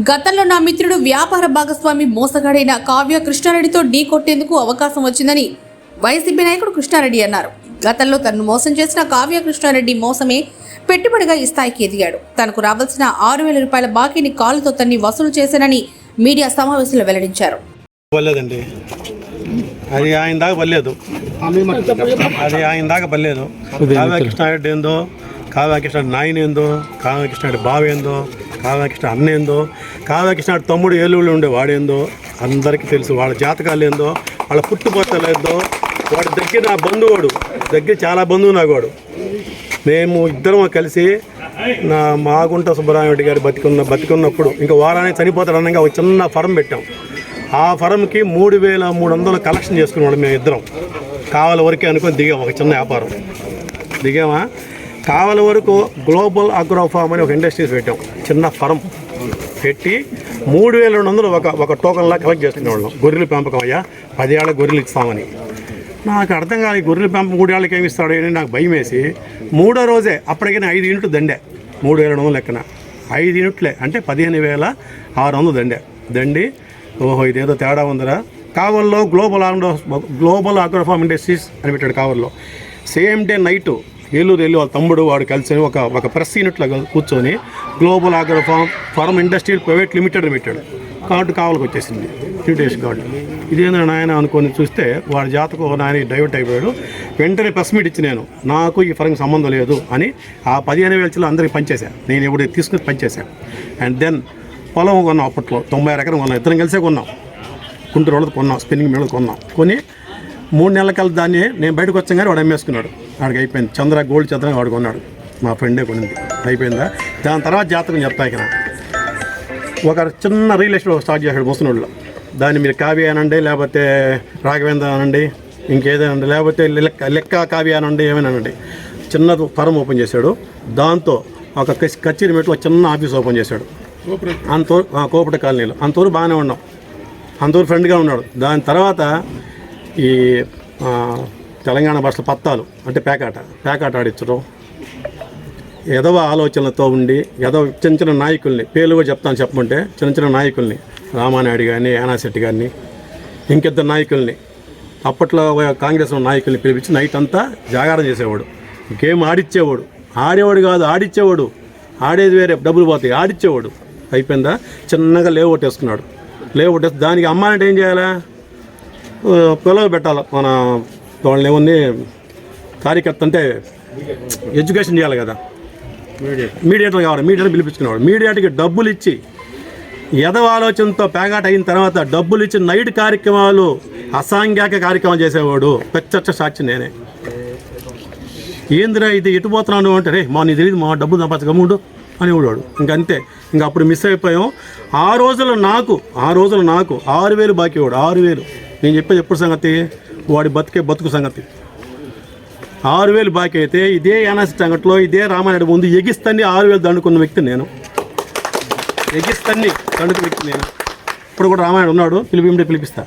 గతంలో నా మిత్రుడు వ్యాపార భాగస్వామి మోసగాడైన కావ్య కృష్ణారెడ్డితో ఢీ కొట్టేందుకు అవకాశం వచ్చిందని వైసీపీ నాయకుడు కృష్ణారెడ్డి అన్నారు. గతంలో తనను మోసం చేసిన కావ్య కృష్ణారెడ్డి మోసమే పెట్టుబడిగా ఈ స్థాయికి ఎదిగాడు. తనకు రావాల్సిన 6,000 రూపాయల బాకీని కాలుతో తన్ని వసూలు చేశానని మీడియా సమావేశంలో వెల్లడించారు. అది ఆయన దాకా పర్లేదు. కావ్య కృష్ణారెడ్డి ఏందో, కావ్య కృష్ణారెడ్డి నాయన ఏందో, కావ్య కృష్ణారెడ్డి బావ ఏందో, కావ్య కృష్ణ అన్న ఏందో, కావ్య కృష్ణారెడ్డి తమ్ముడు ఏలూరులో ఉండే వాడేందో అందరికీ తెలుసు. వాళ్ళ జాతకాలు ఏందో, వాళ్ళ పుట్టుపోతలు ఏందో. వాడి దగ్గర నా బంధువాడు, దగ్గర చాలా బంధువు నాకు వాడు. మేము ఇద్దరం కలిసి నా మాగుంట సుబ్బరామరెడ్డి గారు బతికున్నప్పుడు ఇంకా వారానికి చనిపోతాడు అనగా ఒక చిన్న ఫరం పెట్టాం. ఆ ఫరంకి 3,300 కలెక్షన్ చేసుకున్నాడు. మేము ఇద్దరం కావాల వరకే అనుకొని దిగాం. ఒక చిన్న వ్యాపారం దిగామా. కావాల వరకు గ్లోబల్ అగ్రోఫామ్ అని ఒక ఇండస్ట్రీస్ పెట్టాం. చిన్న ఫరం పెట్టి 3,200 ఒక టోకన్లా కలెక్ట్ చేసుకునేవాళ్ళం. గొర్రెల పెంపకం అయ్యా, 10 ఏళ్ళ గొర్రెలు ఇస్తామని. నాకు అర్థం కాదు, గొర్రెల పెంపకం 3 ఏళ్ళకి ఏమి ఇస్తాడు అని నాకు భయం వేసి 3వ రోజే అప్పటికైనా 5 యూనిట్లు దండే. 3,200 లెక్కన 5 యూనిట్లే అంటే 15,600 దండి. ఓహో, ఇదేదో తేడా ఉందరా. కావల్లో గ్లోబల్ అగ్రోఫామ్ ఇండస్ట్రీస్ అని పెట్టాడు కావల్లో. సేమ్ డే నైటు ఏలూరు వెళ్ళి వాళ్ళ తమ్ముడు వాడు కలిసి ఒక ప్రెస్ యూనిట్లో కూర్చొని గ్లోబల్ అగ్రోఫామ్ ఇండస్ట్రీ ప్రైవేట్ లిమిటెడ్ అని పెట్టాడు. కార్డు కావాలకు వచ్చేసింది, ఇన్విటేషన్ కార్డు. ఇదేందో నాయన అనుకొని చూస్తే వాడి జాతకు నాయన డైవర్ట్ అయిపోయాడు. వెంటనే ప్రెస్ మీట్ ఇచ్చి నాకు ఈ ఫరంకి సంబంధం లేదు అని ఆ 15,000 అందరికి పనిచేశాను. నేను ఎప్పుడు తీసుకుని పనిచేశాను. అండ్ దెన్ పొలం కొన్నాం. అప్పట్లో 90 ఎకరం కొన్నాం. ఇద్దరం కలిసే కొన్నాం. గుంటూరు వాళ్ళతో కొన్నాం, స్పిన్నింగ్ మిల్ కొన్నాం. కొని 3 నెలల కల్లా దాన్ని నేను బయటకు వచ్చాం కానీ వాడు అమ్మేసుకున్నాడు. వాడికి అయిపోయింది. గోల్డ్ చంద్ర వాడు కొన్నాడు. మా ఫ్రెండే కొనింది. అయిపోయిందా. దాని తర్వాత జాతకం చెప్తా. ఇక్కడ ఒక చిన్న రియల్ ఎస్టేట్ స్టార్ట్ చేశాడు ముసనోళ్ళు. దాన్ని మీరు కావ్య అనండి, లేకపోతే రాఘవేంద్ర అనండి, ఇంకేదైనా, లేకపోతే లెక్క కావ్య అనండి, ఏమైనా అనండి. చిన్న ఫారం ఓపెన్ చేశాడు. దాంతో ఒక కచేరీ మెట్లు ఒక చిన్న ఆఫీస్ ఓపెన్ చేశాడు. కోపట కాలనీలో. అంతవరకు బాగానే ఉన్నాం, అంతవరకు ఫ్రెండ్గా ఉన్నాడు. దాని తర్వాత ఈ తెలంగాణ భాషలో పత్తాలు అంటే పేకాట ఆడించడం, ఎదవ ఆలోచనలతో ఉండి చిన్న నాయకుల్ని పేర్లు కూడా చెప్పమంటే చిన్న నాయకుల్ని రామానాయుడు గారిని, యానాశెట్టి గారిని, ఇంకిద్దరు నాయకుల్ని, అప్పట్లో కాంగ్రెస్ నాయకుల్ని పిలిపించి నైట్ అంతా జాగారం చేసేవాడు. గేమ్ ఆడిచ్చేవాడు. ఆడేవాడు కాదు, ఆడిచ్చేవాడు. ఆడేది వేరే, డబ్బులు పోతాయి. ఆడిచ్చేవాడు. అయిపోయిందా. చిన్నగా లేవొట్టేసుకున్నాడు. లేవొట్టేసి దానికి అమ్మాలంటే ఏం చేయాలా, పిల్లలు పెట్టాలి. మన వాళ్ళని ఏముంది కార్యకర్త అంటే ఎడ్యుకేషన్ చేయాలి కదా, మీడియేటర్ కావాలి. మీడియేటర్ పిలిపించుకున్నాడు. మీడియేటర్కి డబ్బులు ఇచ్చి ఎదవ ఆలోచనతో పేగాట అయిన తర్వాత డబ్బులు ఇచ్చి నైట్ కార్యక్రమాలు, అసాంఘిక కార్యక్రమాలు చేసేవాడు. ప్రత్యక్ష సాక్షి నేనే. ఏందిరా ఇది ఎటు పోతున్నాను అంటే, రే మా నీ తెలియదు, మా డబ్బులు సంపాదించగమ్ముడు అనేవాడు. ఇంకంతే. ఇంకా అప్పుడు మిస్ అయిపోయాం. ఆ రోజులు నాకు 6,000 బాకీ వాడు. 6,000 నేను చెప్పేది ఎప్పుడు సంగతి, వాడి బతుకు సంగతి. 6,000 బాకీ అయితే ఇదే యానాసి సంగట్లో ఇదే రామానాయుడు ముందు ఎగిస్తన్ని 6,000 దండుకున్న వ్యక్తి నేను. ఇప్పుడు కూడా రామానాయుడు ఉన్నాడు, పిలిపిస్తా.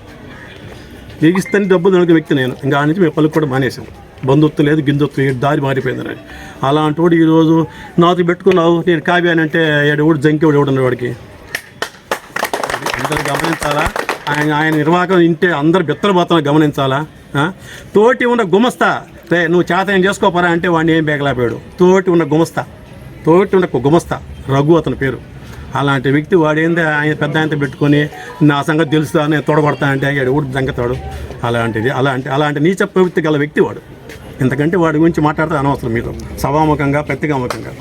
ఎగిస్తన్ని డబ్బులు దండుకున్న వ్యక్తి నేను. ఇంకా ఆ నుంచి మేము పలుకు కూడా మానేసాం. బంధుత్వం లేదు, గింజొత్తు లేదు, దారి మారిపోయిందని. అలాంటి వాడు ఈరోజు నాతో పెట్టుకున్నావు, నేను కావ్యానంటే ఎవడు జంకేవాడు ఎవడన్నా వాడికి. అందరూ గమనించాలా. ఆయన నిర్వాహకం ఇంటే అందరు బెత్తరబోతున్నా గమనించాలా. తోటి ఉన్న గుమస్తా, రే నువ్వు చేత ఏం చేసుకోపోరా అంటే వాడిని ఏం బేగలేపాడు. తోటి ఉన్న గుమస్తా రఘు అతని పేరు. అలాంటి వ్యక్తి వాడేంది ఆయన పెద్ద ఆయనతో పెట్టుకొని నా సంగతి తెలుస్తా, నేను తోడబడతా అంటే ఎవడు జంకతాడు. అలాంటి నీచ ప్రవృత్తి గల వ్యక్తి వాడు. ఇంతకంటే వాడి గురించి మాట్లాడితే అనవసరం మీరు సభాముఖంగా ప్రతిగాముఖంగా.